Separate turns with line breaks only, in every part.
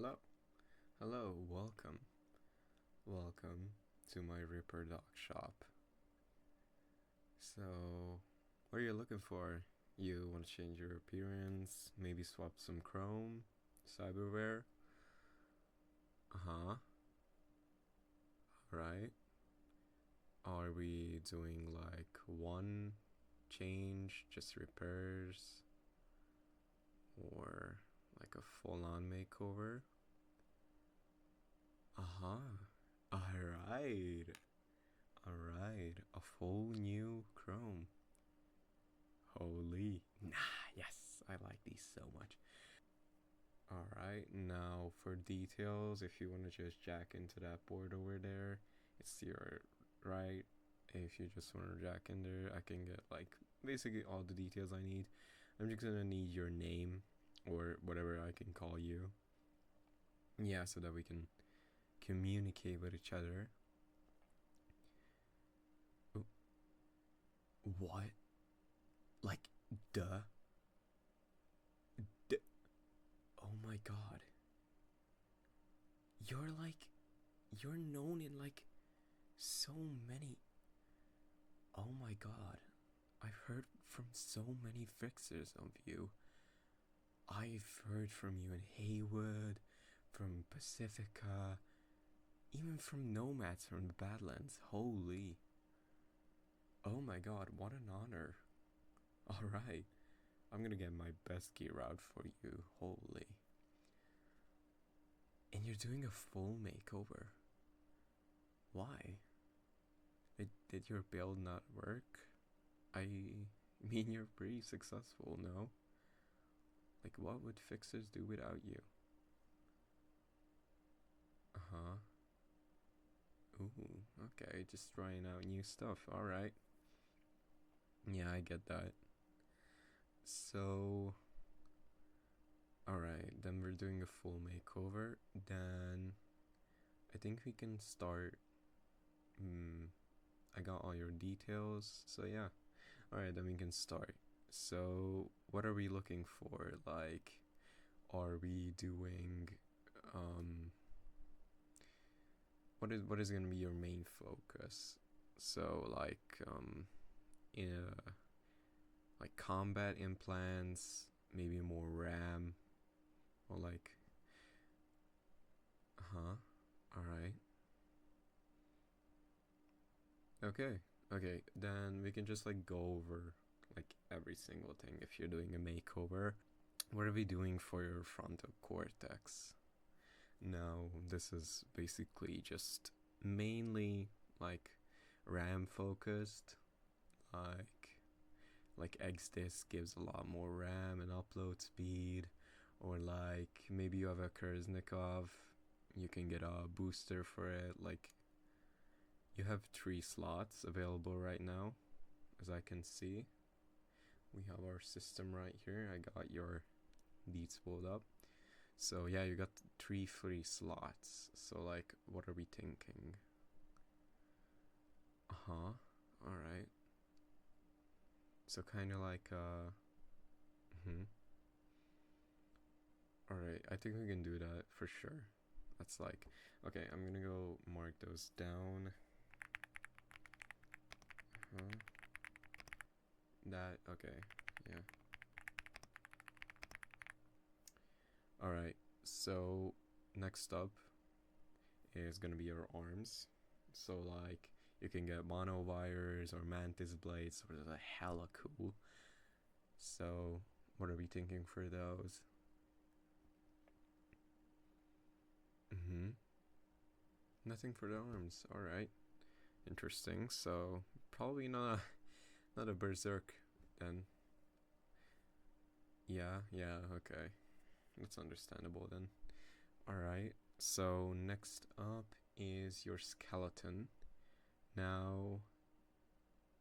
Hello, hello, welcome to my Ripperdoc shop. So, what are you looking for? You want to change your appearance, maybe swap some chrome, cyberware? Uh-huh, right. Are we doing like one change, just repairs, or like a full-on makeover? Uh-huh. Alright. Alright. A full new chrome. Holy. Nah, yes. I like these so much. Alright, now for details, if you want to just jack into that board over there, it's your right. If you just want to jack in there, I can get like basically all the details I need. I'm just gonna need your name or whatever I can call you. Yeah, so that we can communicate with each other. What? Like, duh? Oh my god. You're like, you're known in like so many. Oh my god. I've heard from so many fixers of you. I've heard from you in Haywood, from Pacifica, even from nomads from the Badlands. Holy. Oh my god, what an honor. Alright, I'm gonna get my best gear out for you. Holy. And you're doing a full makeover. Why? Did your build not work? I mean, you're pretty successful, no? Like, what would fixers do without you? Uh-huh. Ooh, okay, just trying out new stuff. Alright. Yeah, I get that. So, alright, then we're doing a full makeover. Then, I think we can start. I got all your details, so yeah. Alright, then we can start. So, what are we looking for? Like, are we doing, what is gonna be your main focus? So, in like combat implants, maybe more RAM, or like, alright. Okay, okay, then we can just like go over like every single thing if you're doing a makeover. What are we doing for your frontal cortex? Now, this is basically just mainly like RAM focused. Like XDisk gives a lot more RAM and upload speed, or like maybe you have a Kurznikov, you can get a booster for it. Like, you have 3 slots available right now, as I can see. We have our system right here. I got your deets pulled up. So yeah, you got 3 free slots. So like, what are we thinking? Alright. So kind of like, Alright, I think we can do that for sure. That's like, okay, I'm gonna go mark those down. That, okay, yeah. Alright, so next up is gonna be your arms. So like, you can get mono wires or mantis blades, which is a hella cool. So what are we thinking for those? Nothing for the arms. Alright, interesting. So probably not a berserk then. Yeah, okay, that's understandable then. Alright, so next up is your skeleton. Now,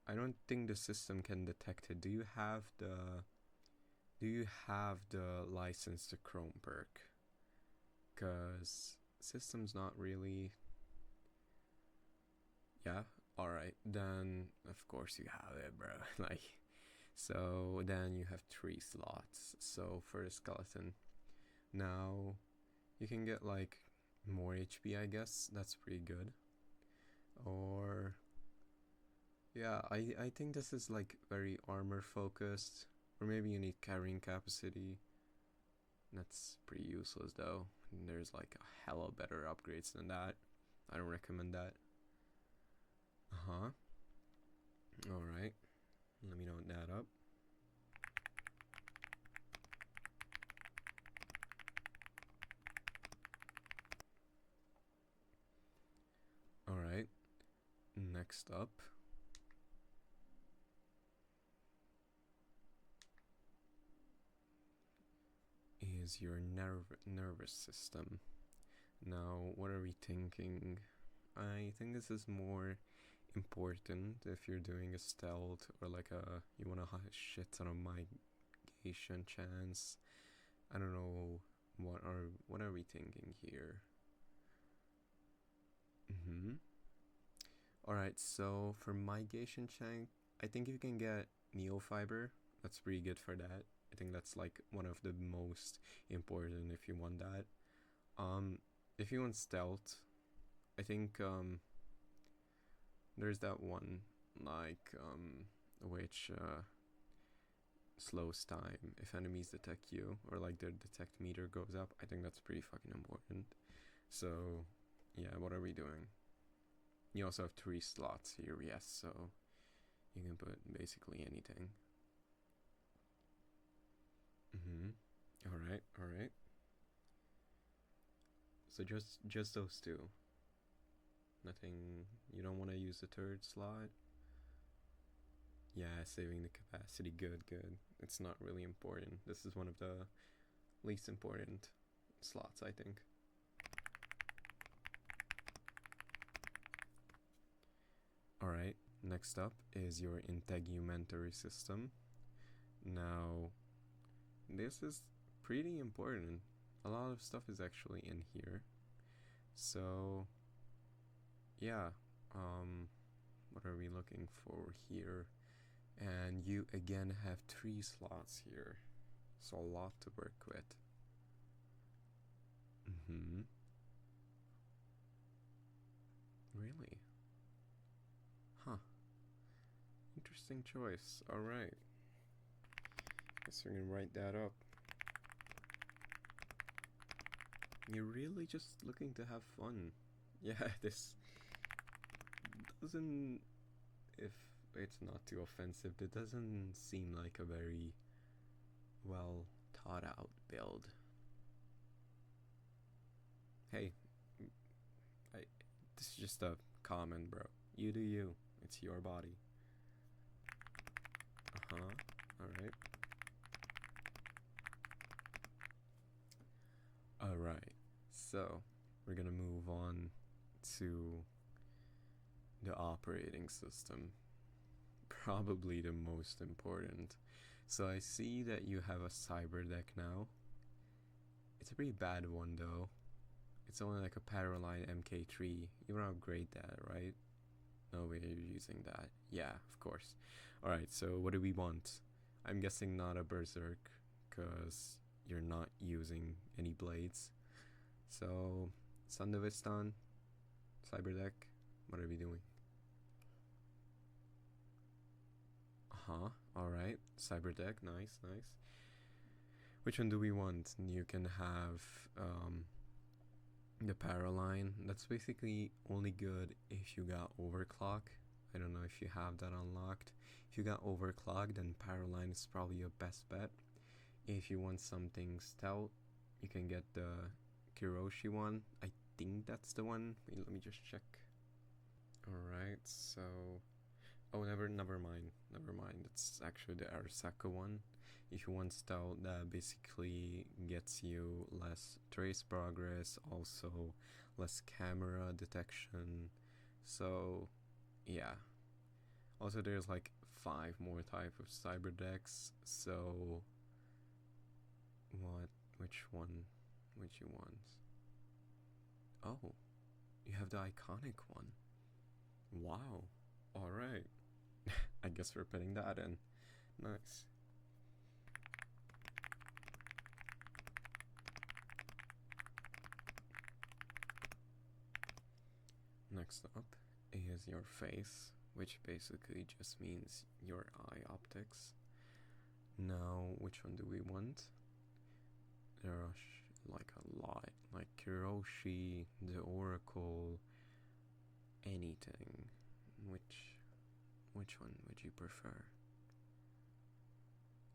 I don't think the system can detect it. Do you have the license to Chrome perk? Cause system's not really. Yeah, alright, then of course you have it, bro. Like, so then you have 3 slots. So for the skeleton, now You can get like more HP, I guess. That's pretty good. Or yeah, I think this is like very armor focused. Or maybe you need carrying capacity. That's pretty useless though. There's like a hella better upgrades than that. I don't recommend that. Uh-huh. Alright. Let me note that up. Alright. Next up is your nervous system. Now, what are we thinking? I think this is more important if you're doing a stealth or like you want a shit ton of migration chance. I don't know what are we thinking here? Alright, so for migration chance, I think you can get neofiber. That's pretty good for that. I think that's like one of the most important if you want that. If you want stealth, I think there's that one like which slows time if enemies detect you, or like their detect meter goes up. I think that's pretty fucking important. So yeah, what are we doing? You also have 3 slots here, yes, so you can put basically anything. Alright. So just those 2. Nothing, you don't want to use the 3rd slot? Yeah, saving the capacity, good. It's not really important. This is one of the least important slots, I think. Alright, next up is your integumentary system. Now, this is pretty important. A lot of stuff is actually in here. So, yeah, what are we looking for here? And you again have 3 slots here. So a lot to work with. Really? Huh. Interesting choice. Alright. Guess we're gonna write that up. You're really just looking to have fun. Yeah, this doesn't, if it's not too offensive, it doesn't seem like a very well thought out build. Hey, this is just a comment, bro. You do you. It's your body. Alright. Alright, so we're gonna move on to the operating system. Probably the most important. So I see that you have a Cyberdeck now. It's a pretty bad one though. It's only like a Paraline MK3. You wanna upgrade that, right? No way you're using that. Yeah, of course. Alright, so what do we want? I'm guessing not a Berserk, because you're not using any blades. So, Sandovistan, Cyberdeck, what are we doing? Alright, Cyberdeck, nice. Which one do we want? You can have the Paraline. That's basically only good if you got overclock. I don't know if you have that unlocked. If you got overclock, then Paraline is probably your best bet. If you want something stealth, you can get the Kiroshi one. I think that's the one. Wait, let me just check. Alright, so... Oh, never mind. It's actually the Arasaka one. If you want stealth, that basically gets you less trace progress, also less camera detection. So, yeah. Also, there's like 5 more type of Cyberdecks. So, which one would you want? Oh, you have the iconic one. Wow. Alright. I guess we're putting that in. Nice. Next up is your face, which basically just means your eye optics. Now, which one do we want? There are like a lot, like Kiroshi, the Oracle, anything. Which one would you prefer?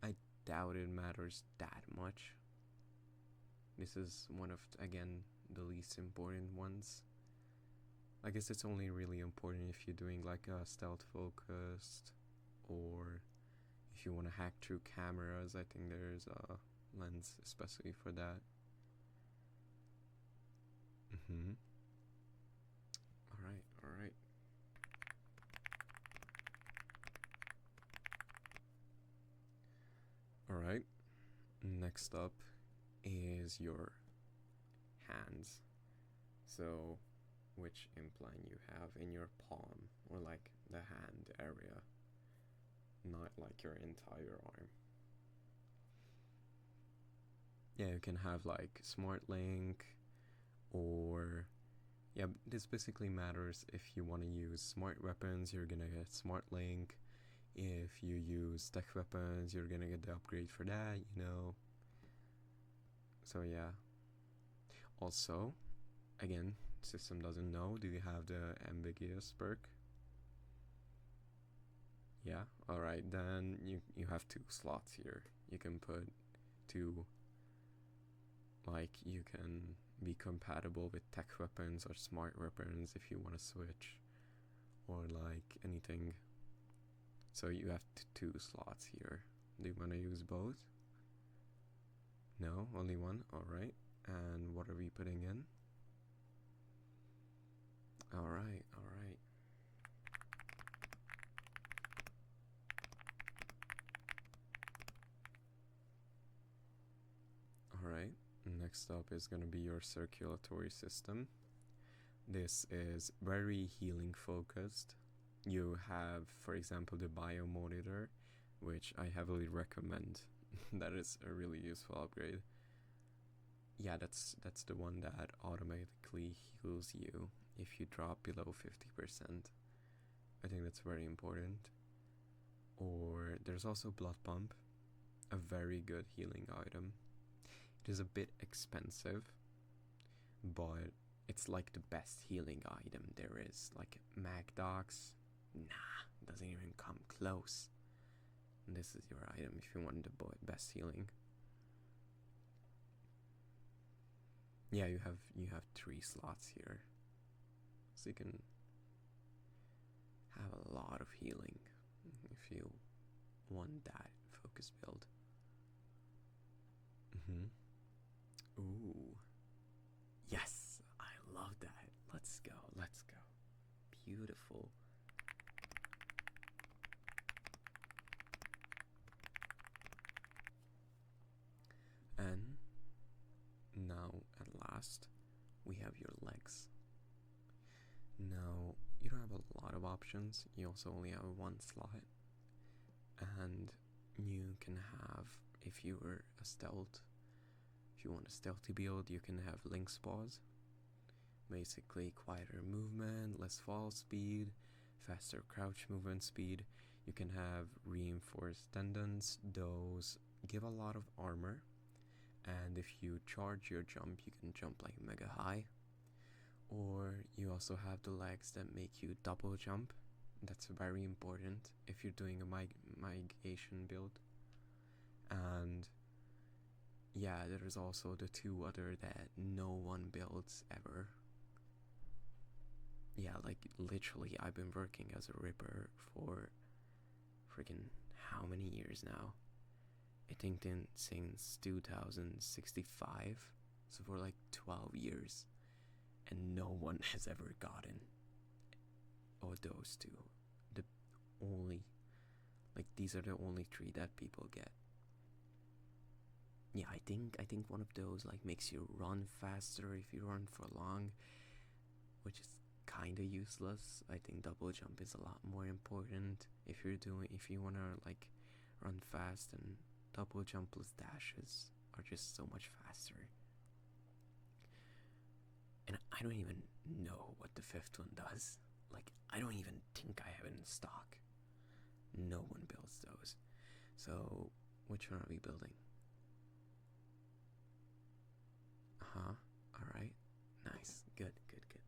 I doubt it matters that much. This is one of, again, the least important ones. I guess it's only really important if you're doing like a stealth focused, or if you want to hack through cameras. I think there's a lens especially for that. Alright. Alright, next up is your hands. So, which implant you have in your palm, or like the hand area, not like your entire arm. Yeah, you can have like Smart Link, or yeah, this basically matters. If you want to use smart weapons, you're gonna get Smart Link. If you use tech weapons, you're gonna get the upgrade for that, you know. So yeah. Also, again, system doesn't know, do you have the ambiguous perk? Yeah, alright, then you have 2 slots here. You can put 2, like, you can be compatible with tech weapons or smart weapons if you want to switch, or like anything. So you have 2 slots here. Do you want to use both? No, only one? Alright. And what are we putting in? Alright. Alright, next up is going to be your circulatory system. This is very healing focused. You have, for example, the biomonitor, which I heavily recommend. That is a really useful upgrade. Yeah, that's the one that automatically heals you if you drop below 50%. I think that's very important. Or there's also Blood Pump, a very good healing item. It is a bit expensive, but it's like the best healing item there is. Like Magdox, nah, doesn't even come close. And this is your item if you want the best healing. Yeah, you have 3 slots here, so you can have a lot of healing if you want that focus build. Ooh, yes, I love that. Let's go. Beautiful. And now at last we have your legs. Now you don't have a lot of options, you also only have 1 slot, and you can have, if you want a stealthy build, you can have Link's Paws. Basically quieter movement, less fall speed, faster crouch movement speed. You can have reinforced tendons, those give a lot of armor, and if you charge your jump, you can jump like mega high. Or you also have the legs that make you double jump. That's very important if you're doing a migration build. And yeah, there's also the 2 other that no one builds ever. Yeah, like literally I've been working as a Ripper for freaking how many years now? I think since 2065, so for like 12 years, and no one has ever gotten those 2. The only, like, these are the only 3 that people get. Yeah, I think one of those like makes you run faster if you run for long, which is kind of useless. I think double jump is a lot more important if you want to like run fast, and double jump plus dashes are just so much faster. And I don't even know what the fifth one does. Like, I don't even think I have it in stock. No one builds those. So, which one are we building? Uh-huh. Alright. Nice. Good, good, good.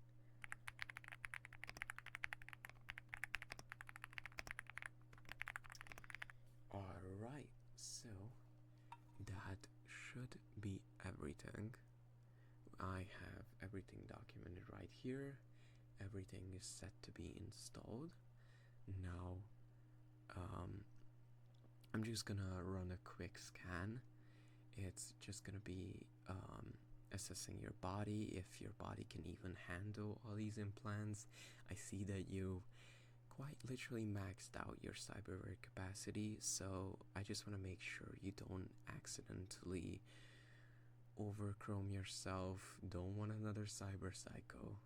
Alright, so that should be everything. I have everything documented right here. Everything is set to be installed. Now, I'm just gonna run a quick scan. It's just gonna be assessing your body, if your body can even handle all these implants. I see that you quite literally maxed out your cyber capacity, so I just want to make sure you don't accidentally overchrome yourself. Don't want another cyber psycho.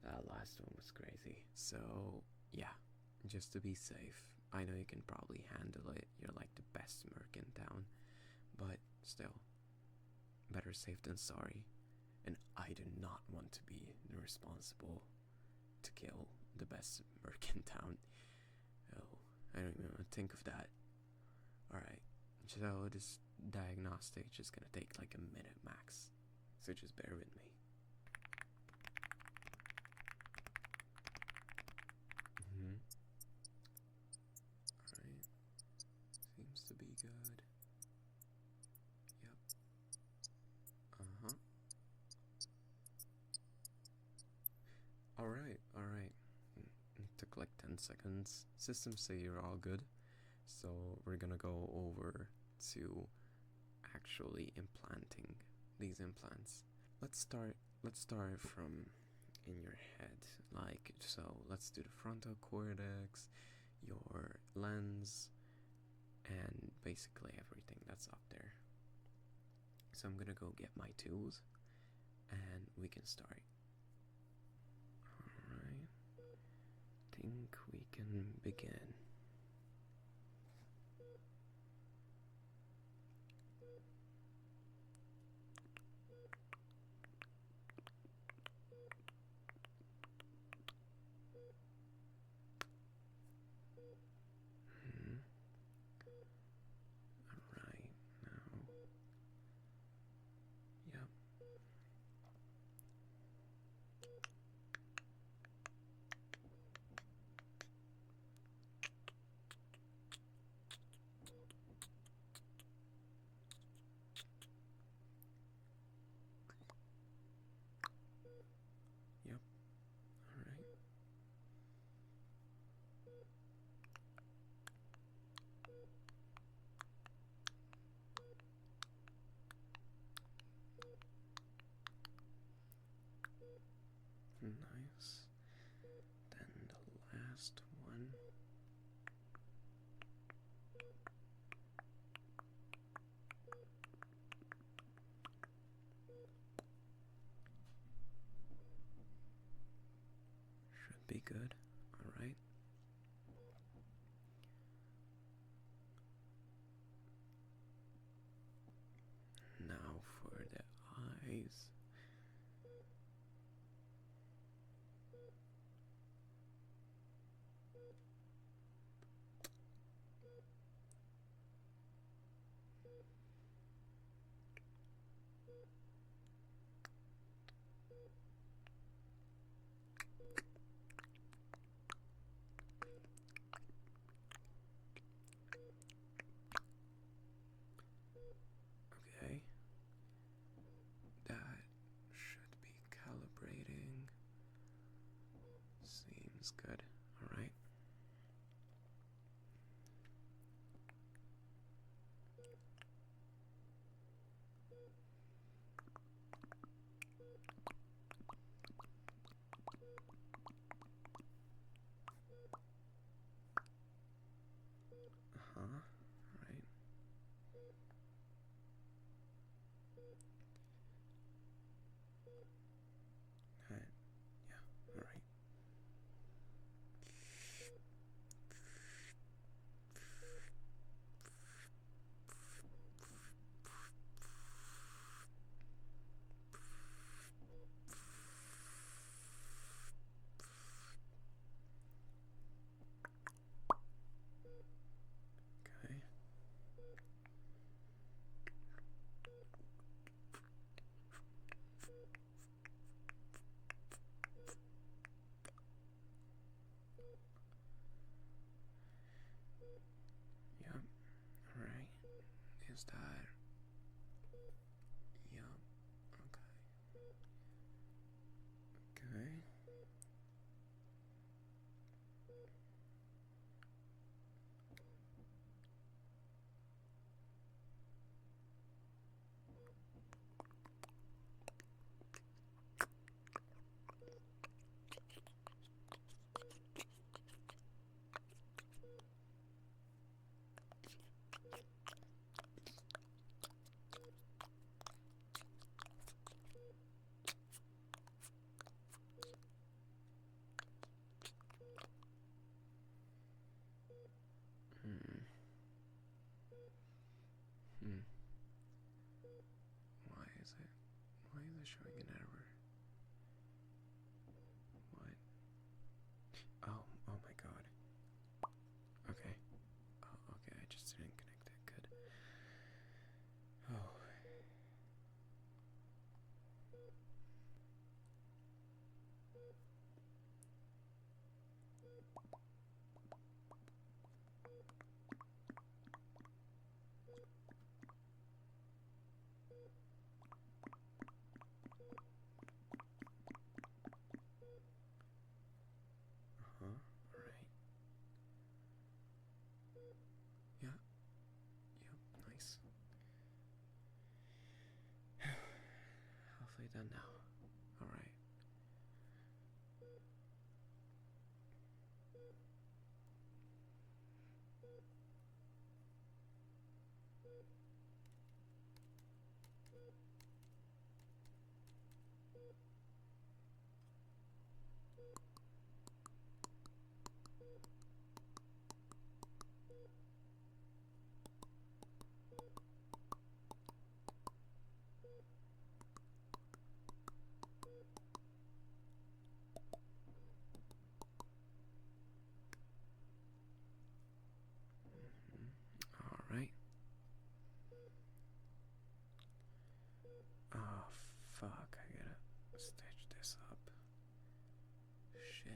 That last one was crazy. So yeah, just to be safe. I know you can probably handle it. You're like the best merc in town, but still, better safe than sorry. And I do not want to be responsible to kill the best merc in town. Oh, I don't even want to think of that. Alright, so this diagnostic is just gonna take like a minute max, so just bear with me. Alright, seems to be good. Yep. Uh-huh. Alright. It took like 10 seconds. Systems say you're all good. So we're gonna go over to actually implanting these implants. Let's start from in your head. Like, so let's do the frontal cortex, your lens, and basically everything that's up there. So I'm gonna go get my tools and we can start. Alright. Think we can begin. Alright, now. Yep. Yep. Alright. Nice. Then the last one. Should be good. Alright. Now for the eyes. Okay. That should be calibrating. Seems good. Alright. Uh-huh. Right. Right. Yeah. Alright. is that? Yup. Okay. Okay. Hmm. Hmm. Why is it? Why is it showing an error? What? Oh, oh my god. Okay. Oh, okay, I just didn't connect it. Good. Oh. Uh-huh. Alright. Yeah. Yep. Nice. Halfway done now. Alright. Alright. Oh, fuck. I gotta stitch this up. Shit.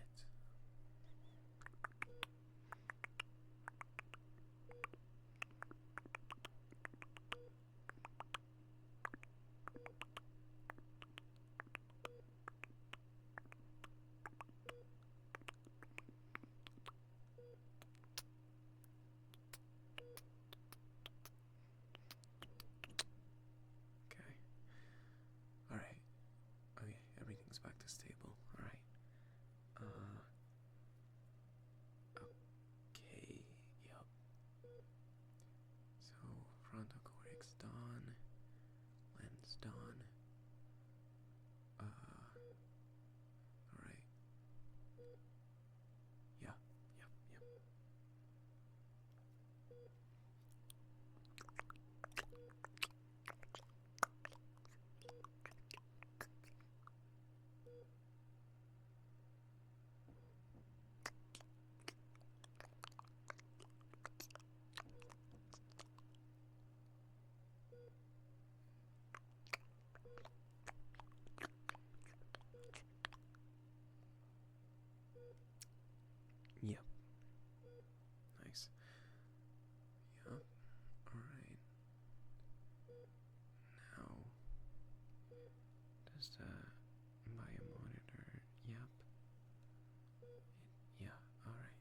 Okay. Alright. Okay, everything's back to stable. Alright. Okay. Yup. So, frontal cortex done. Lens done. Alright. Yeah. Yep. Yep. Yep. Nice. Yep. Alright. Now, does the biomonitor? Yep. Yeah. Alright.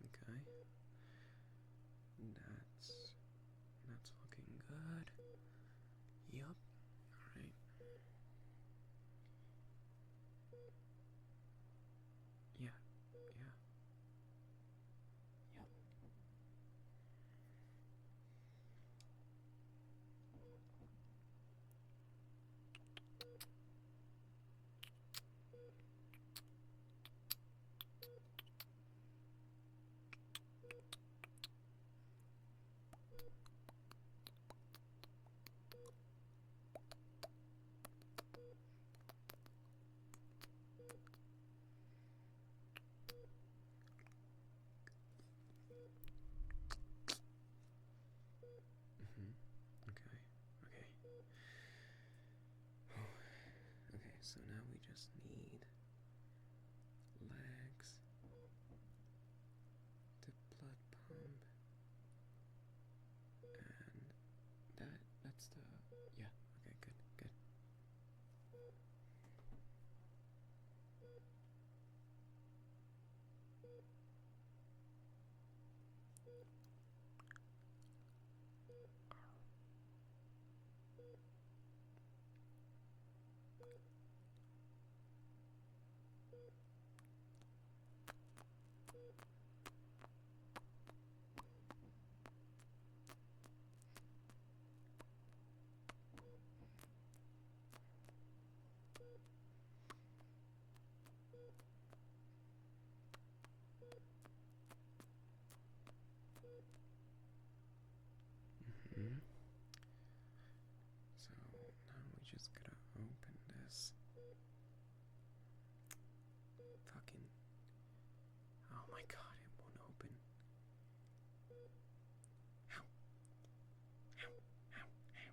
Okay. That's looking good. Yup. Alright. Yeah. Yeah. Yup. Okay. Okay. Okay, so now we just need legs, the blood pump, and that's the, yeah, okay, good, good. Mm-hmm. So now we just gotta open this. Fucking. Oh my god, it won't open. Ow. Ow. Ow. Ow.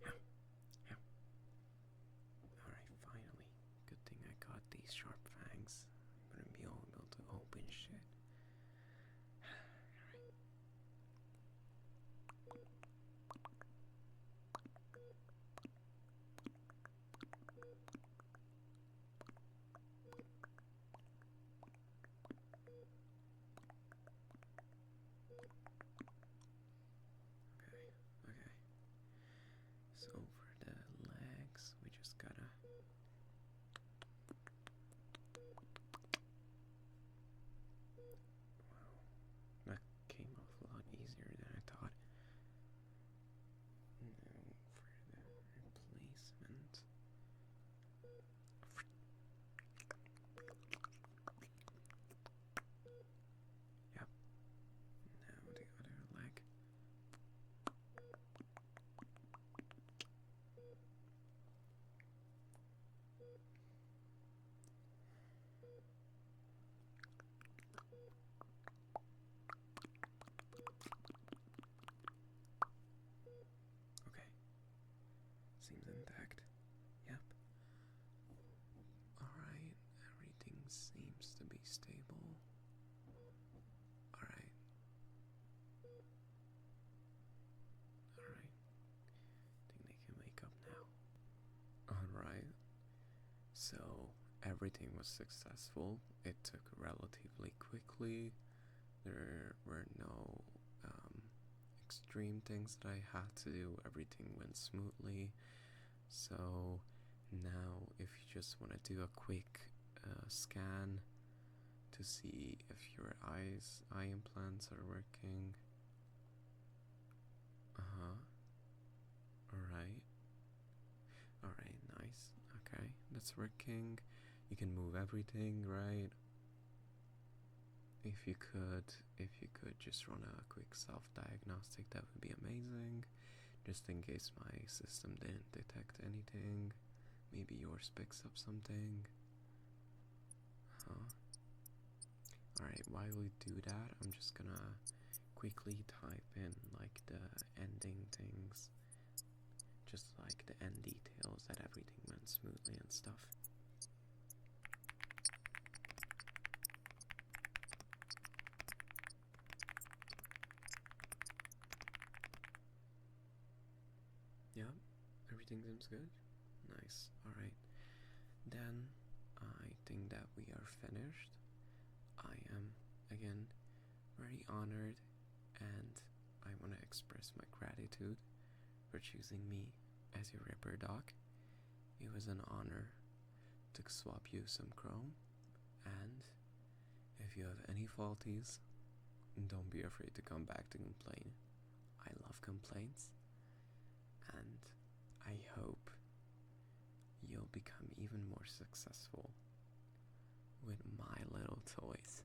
Ow. Ow. Alright, finally. Good thing I got these sharp fangs. I'm gonna be able to open shit. Alright. Okay, okay. So for the legs, we just gotta. Wow, that came off a lot easier than I thought. Now for the replacement. Yep. Now the other leg. Okay. Seems intact. Yep. Alright, everything seems to be stable. Alright. Alright. Think they can wake up now. Alright. So everything was successful. It took relatively quickly. There were no extreme things that I had to do. Everything went smoothly. So now, if you just want to do a quick scan to see if your eye implants are working. Alright. Alright, nice. Okay, that's working. You can move everything, right? If you could just run a quick self-diagnostic, that would be amazing. Just in case my system didn't detect anything. Maybe yours picks up something. Alright, while we do that, I'm just gonna quickly type in like the ending things. Just like the end details, that everything went smoothly and stuff. Yeah, everything seems good. Nice. Alright. Then I think that we are finished. I am, again, very honored, and I want to express my gratitude for choosing me as your Ripperdoc. It was an honor to swap you some chrome, and if you have any faulties, don't be afraid to come back to complain. I love complaints, and I hope you'll become even more successful with my little toys.